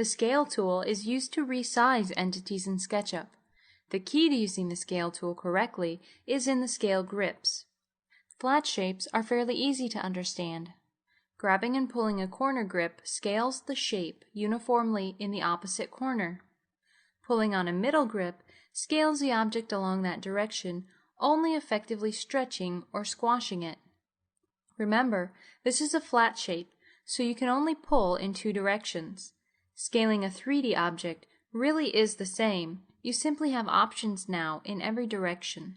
The scale tool is used to resize entities in SketchUp. The key to using the scale tool correctly is in the scale grips. Flat shapes are fairly easy to understand. Grabbing and pulling a corner grip scales the shape uniformly in the opposite corner. Pulling on a middle grip scales the object along that direction, only effectively stretching or squashing it. Remember, this is a flat shape, so you can only pull in two directions. Scaling a 3D object really is the same, you simply have options now in every direction.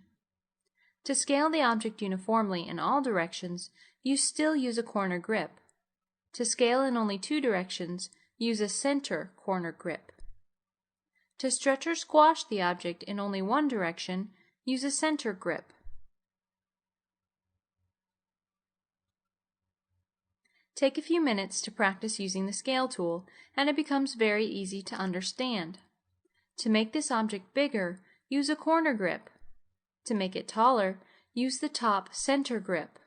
To scale the object uniformly in all directions, you still use a corner grip. To scale in only two directions, use a center corner grip. To stretch or squash the object in only one direction, use a center grip. Take a few minutes to practice using the scale tool, and it becomes very easy to understand. To make this object bigger, use a corner grip. To make it taller, use the top center grip.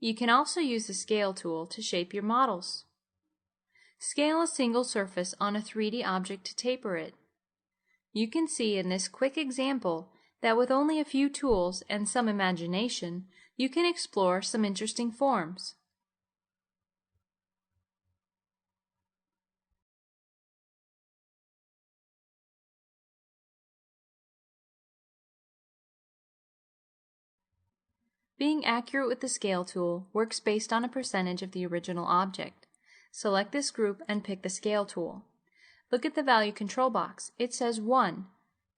You can also use the scale tool to shape your models. Scale a single surface on a 3D object to taper it. You can see in this quick example that with only a few tools and some imagination, you can explore some interesting forms. Being accurate with the scale tool works based on a percentage of the original object. Select this group and pick the scale tool. Look at the value control box. It says 1.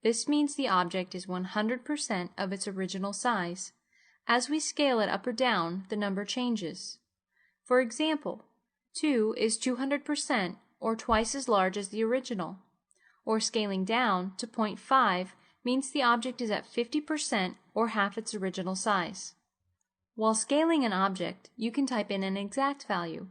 This means the object is 100% of its original size. As we scale it up or down, the number changes. For example, 2 is 200% or twice as large as the original. Or scaling down to 0.5 means the object is at 50% or half its original size. While scaling an object, you can type in an exact value.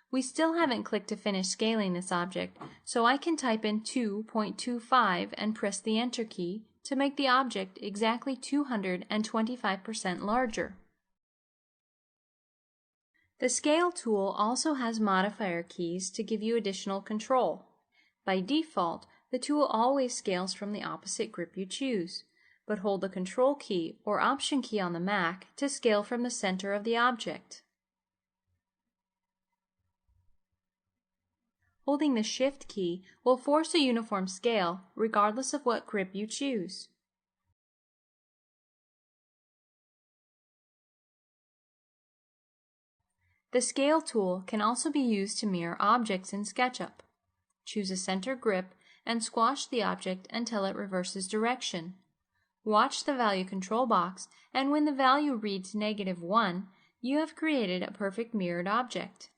We still haven't clicked to finish scaling this object, so I can type in 2.25 and press the Enter key to make the object exactly 225% larger. The Scale tool also has modifier keys to give you additional control. By default, the tool always scales from the opposite grip you choose, but hold the Control key or Option key on the Mac to scale from the center of the object. Holding the Shift key will force a uniform scale regardless of what grip you choose. The Scale tool can also be used to mirror objects in SketchUp. Choose a center grip and squash the object until it reverses direction. Watch the value control box, and when the value reads -1, you have created a perfect mirrored object.